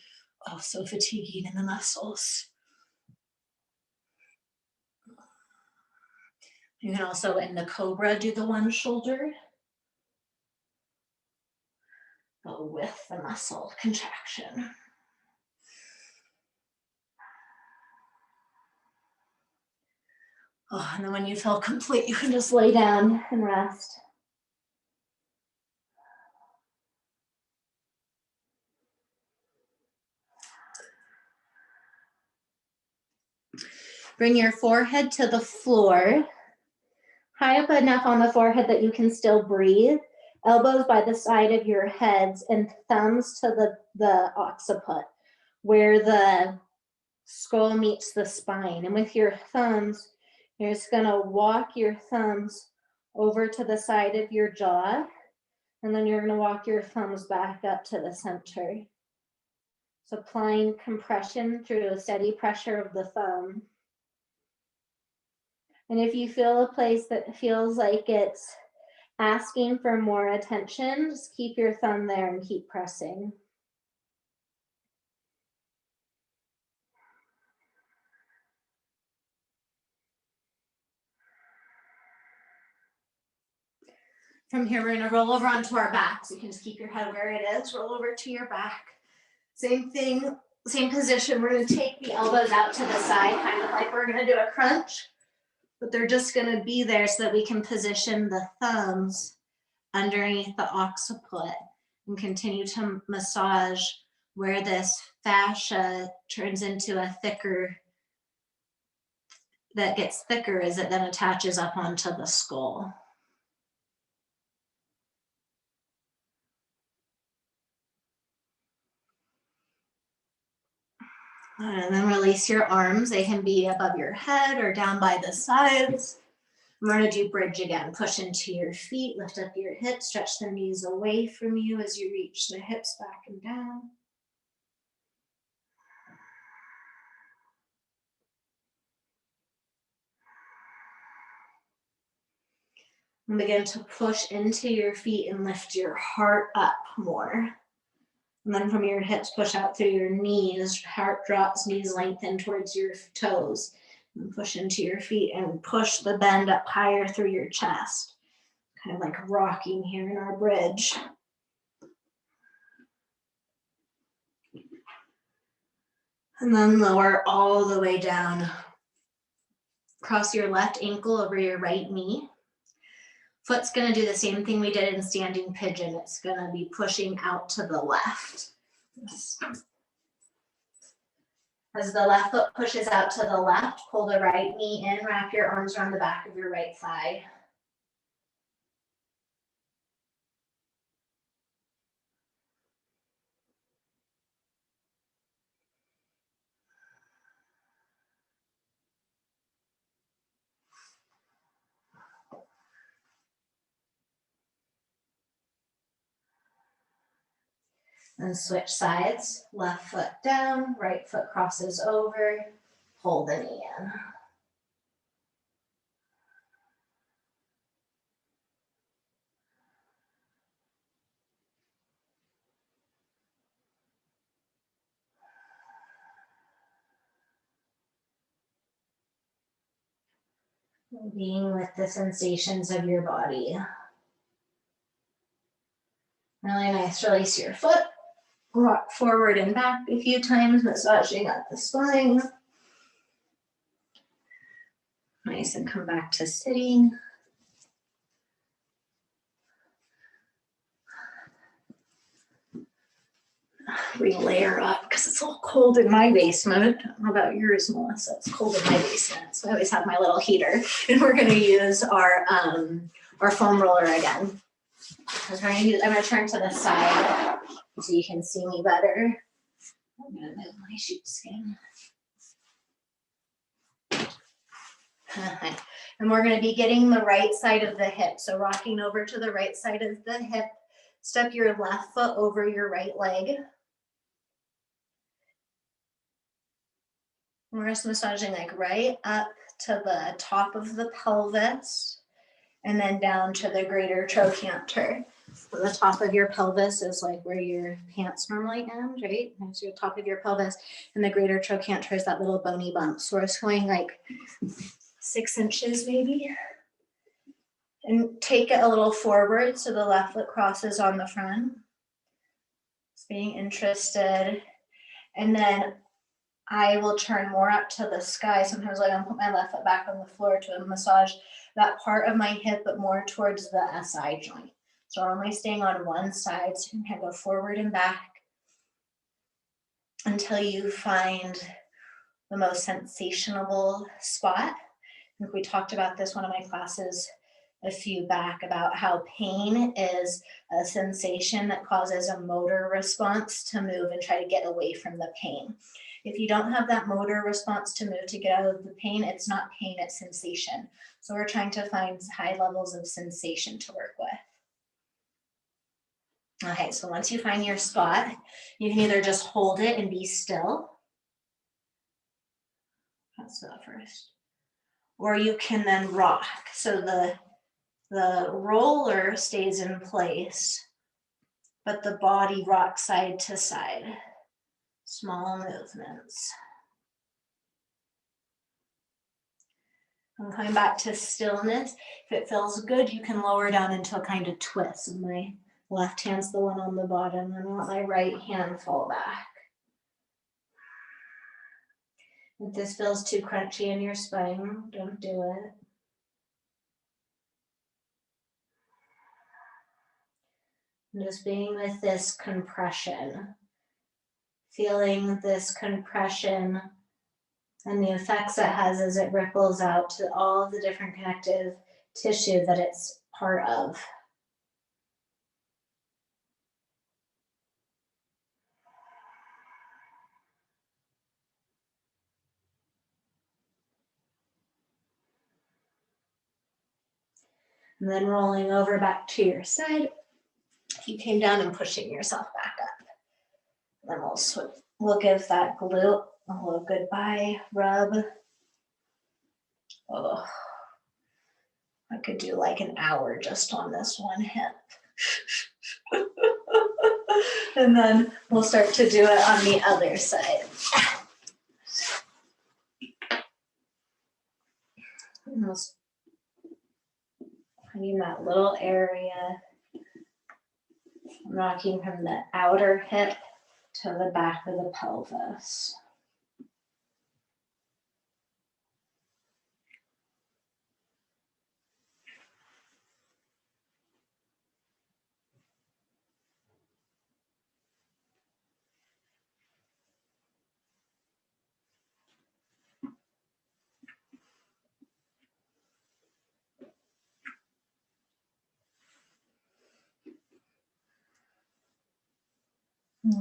Oh, so fatiguing in the muscles. You can also, in the Cobra, do the one shoulder, but with the muscle contraction. Oh, and then when you feel complete, you can just lay down and rest. Bring your forehead to the floor. High up enough on the forehead that you can still breathe. Elbows by the side of your heads and thumbs to the occiput, where the skull meets the spine. And with your thumbs, you're just gonna walk your thumbs over to the side of your jaw, and then you're gonna walk your thumbs back up to the center. So applying compression through a steady pressure of the thumb. And if you feel a place that feels like it's asking for more attention, just keep your thumb there and keep pressing. From here, we're going to roll over onto our back. So you can just keep your head where it is, roll over to your back. Same thing, same position. We're going to take the elbows out to the side, kind of like we're going to do a crunch, but they're just going to be there so that we can position the thumbs underneath the occiput and continue to massage where this fascia turns into a thicker, that gets thicker as it then attaches up onto the skull. And then release your arms. They can be above your head or down by the sides. We're going to do bridge again. Push into your feet, lift up your hips, stretch the knees away from you as you reach the hips back and down. And begin to push into your feet and lift your heart up more. And then from your hips, push out through your knees. Heart drops, knees lengthen towards your toes. And push into your feet and push the bend up higher through your chest. Kind of like rocking here in our bridge. And then lower all the way down. Cross your left ankle over your right knee. Foot's going to do the same thing we did in standing pigeon. It's going to be pushing out to the left. As the left foot pushes out to the left, pull the right knee in, wrap your arms around the back of your right thigh. And switch sides. Left foot down, right foot crosses over, pull the knee in. Being with the sensations of your body. Really nice. Release your foot. Rock forward and back a few times, massaging up the spine. Nice, and come back to sitting. Re-layer up because it's a little cold in my basement. I don't know about yours, Melissa. It's cold in my basement, so I always have my little heater. And we're going to use our foam roller again. I'm going to turn to the side so you can see me better. I'm going to move my sheepskin. And we're going to be getting the right side of the hip. So rocking over to the right side of the hip. Step your left foot over your right leg. We're just massaging like right up to the top of the pelvis and then down to the greater trochanter. So the top of your pelvis is like where your pants normally end, right? That's your top of your pelvis. And the greater trochanter is that little bony bump. So we're just going like 6 inches maybe. And take it a little forward so the left foot crosses on the front. Just being interested. And then I will turn more up to the sky. Sometimes I don't put my left foot back on the floor to massage that part of my hip, but more towards the SI joint. So we're only staying on one side. So you can kind of go forward and back until you find the most sensational spot. I think we talked about this one of my classes a few back about how pain is a sensation that causes a motor response to move and try to get away from the pain. If you don't have that motor response to move to get out of the pain, it's not pain, it's sensation. So we're trying to find high levels of sensation to work with. Okay, so once you find your spot, you can either just hold it and be still. That's that first. Or you can then rock. So the roller stays in place, but the body rocks side to side. Small movements. I'm coming back to stillness. If it feels good, you can lower down into a kind of twist. And my left hand's the one on the bottom, and I let my right hand fall back. If this feels too crunchy in your spine, don't do it. And just being with this compression, feeling this compression and the effects it has as it ripples out to all the different connective tissue that it's part of. And then rolling over back to your side. You came down and pushing yourself back up. Then we'll give that glute a little goodbye rub. Oh, I could do like an hour just on this one hip. And then we'll start to do it on the other side. Almost finding that little area. I'm rocking from the outer hip to the back of the pelvis.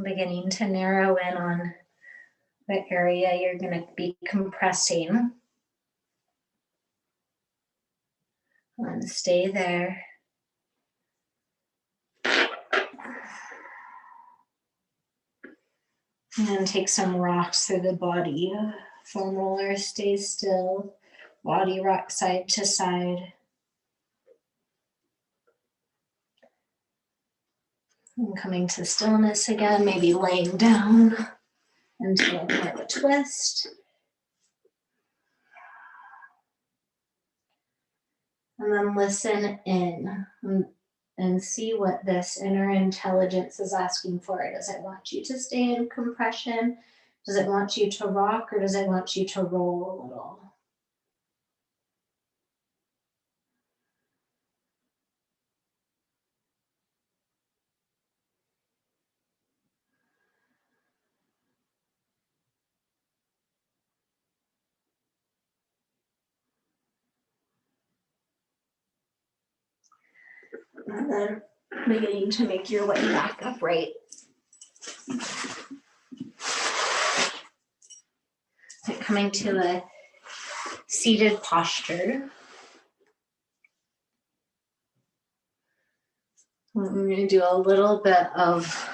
Beginning to narrow in on the area you're going to be compressing. And stay there. And then take some rocks through the body. Foam roller, stay still. Body rock side to side. And coming to stillness again, maybe laying down into more of a twist. And then listen in and see what this inner intelligence is asking for. Does it want you to stay in compression? Does it want you to rock, or does it want you to roll a little? And then beginning to make your way back upright. And coming to a seated posture. We're going to do a little bit of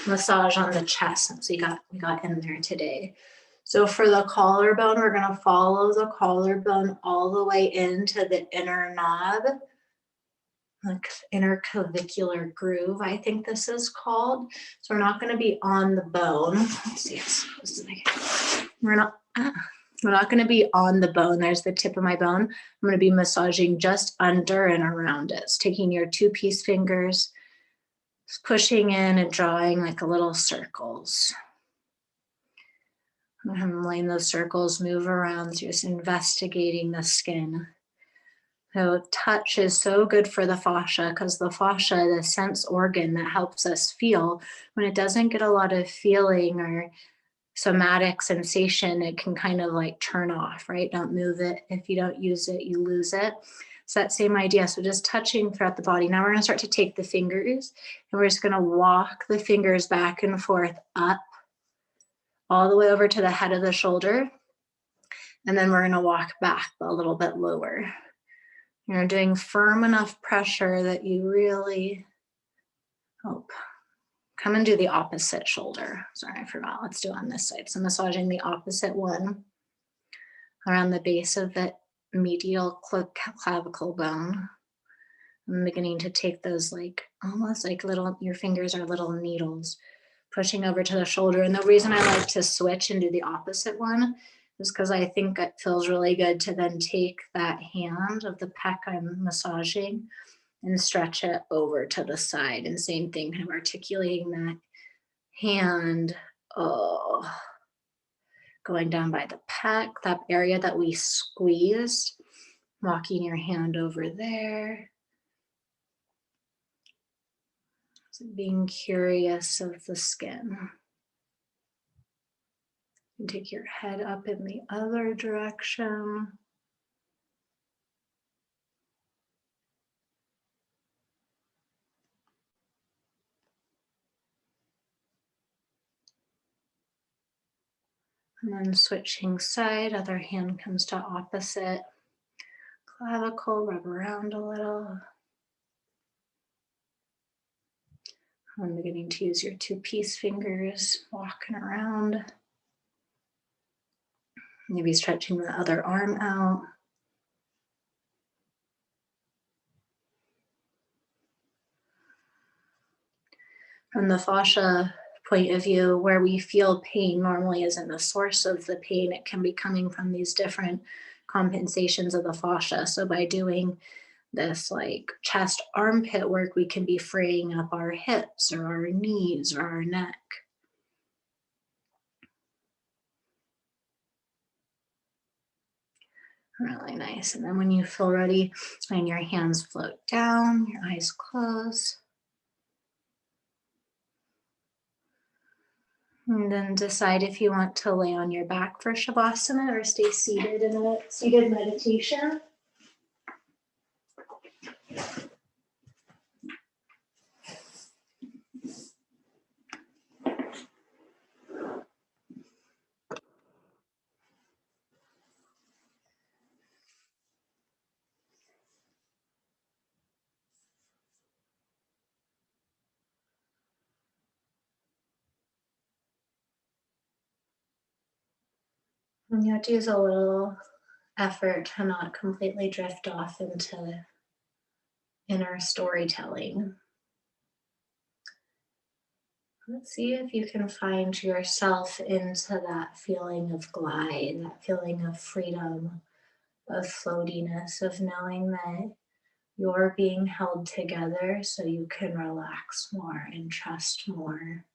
massage on the chest since we got in there today. So for the collarbone, we're going to follow the collarbone all the way into the inner knob, like inner clavicular groove, I think this is called. So we're not going to be on the bone. Let's see. We're not going to be on the bone. There's the tip of my bone. I'm going to be massaging just under and around it. So taking your 2-piece fingers, pushing in and drawing like a little circles. I'm letting those circles move around, just investigating the skin. So touch is so good for the fascia because the fascia, the sense organ that helps us feel, when it doesn't get a lot of feeling or somatic sensation, it can kind of like turn off, right? Don't move it. If you don't use it, you lose it. So that same idea. So just touching throughout the body. Now we're going to start to take the fingers and we're just going to walk the fingers back and forth up all the way over to the head of the shoulder. And then we're going to walk back a little bit lower. You're doing firm enough pressure that you really come and do the opposite shoulder. Sorry, I forgot. Let's do it on this side. So massaging the opposite one around the base of the medial clavicle bone. I'm beginning to take those like almost like little, your fingers are little needles, pushing over to the shoulder. And the reason I like to switch and do the opposite one is because I think it feels really good to then take that hand of the pec I'm massaging and stretch it over to the side. And same thing, kind of articulating that hand, going down by the pec, that area that we squeezed, walking your hand over there. So being curious of the skin. And take your head up in the other direction. And then switching side, other hand comes to opposite. clavicle, rub around a little. I'm beginning to use your 2-piece fingers, walking around. Maybe stretching the other arm out. From the fascia point of view, where we feel pain normally isn't the source of the pain. It can be coming from these different compensations of the fascia. So by doing this like chest armpit work, we can be freeing up our hips or our knees or our neck. Really nice. And then when you feel ready, letting your hands float down, your eyes close. And then decide if you want to lay on your back for Shavasana or stay seated in a seated meditation. And you have to use a little effort to not completely drift off into inner storytelling. Let's see if you can find yourself into that feeling of glide, that feeling of freedom, of floatiness, of knowing that you're being held together so you can relax more and trust more.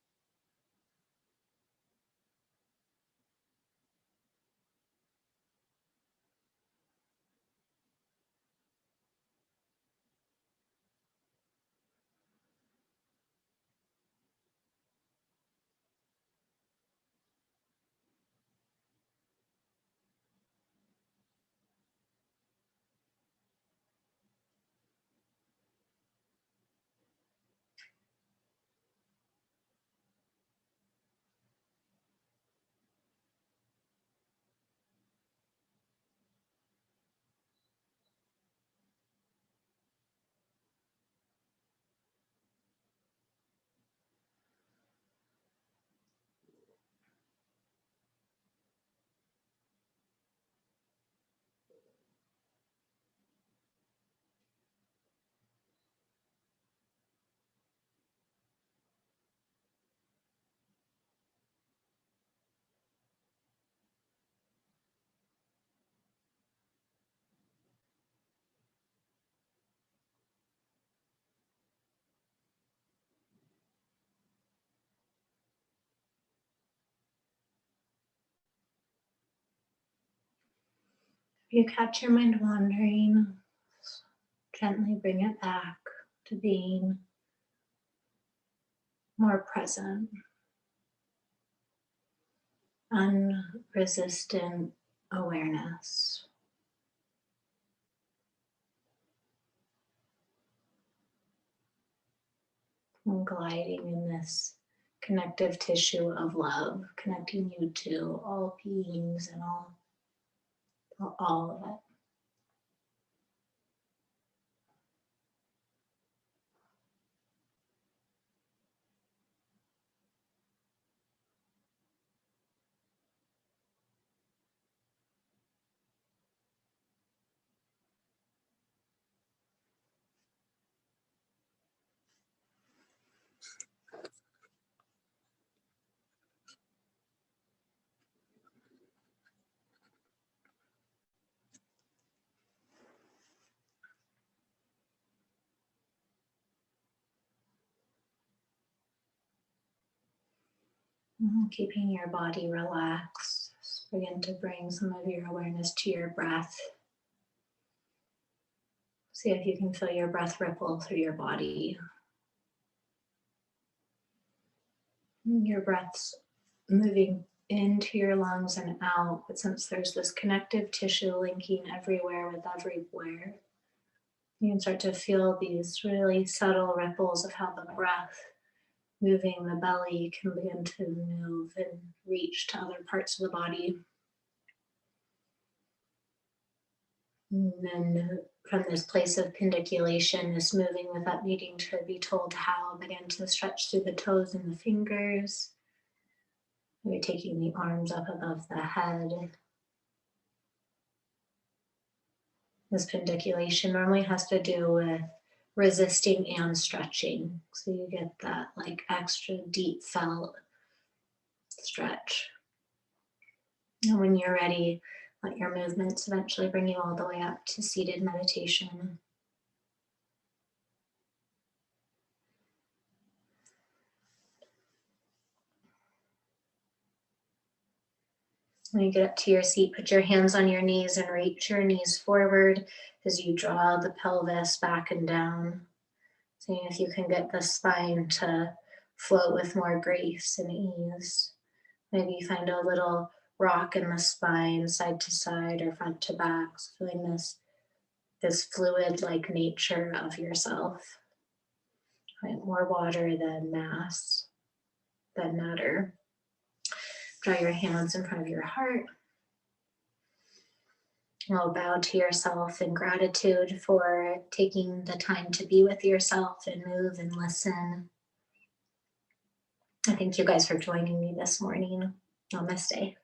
If you catch your mind wandering, gently bring it back to being more present, unresistant awareness. And gliding in this connective tissue of love, connecting you to all beings and all of it. Keeping your body relaxed, begin to bring some of your awareness to your breath. See if you can feel your breath ripple through your body. Your breath's moving into your lungs and out, but since there's this connective tissue linking everywhere with everywhere, you can start to feel these really subtle ripples of how the breath moving the belly can begin to move and reach to other parts of the body. And then from this place of pendiculation, this moving without needing to be told how, begin to stretch through the toes and the fingers. Maybe taking the arms up above the head. This pendiculation normally has to do with resisting and stretching. So you get that like extra deep felt stretch. And when you're ready, let your movements eventually bring you all the way up to seated meditation. When you get up to your seat, put your hands on your knees and reach your knees forward as you draw the pelvis back and down. Seeing if you can get the spine to float with more grace and ease. Maybe you find a little rock in the spine, side to side or front to back, so feeling this fluid-like nature of yourself. Right? More water than mass, than matter. Draw your hands in front of your heart. Well, bow to yourself in gratitude for taking the time to be with yourself and move and listen. I thank you guys for joining me this morning. Namaste.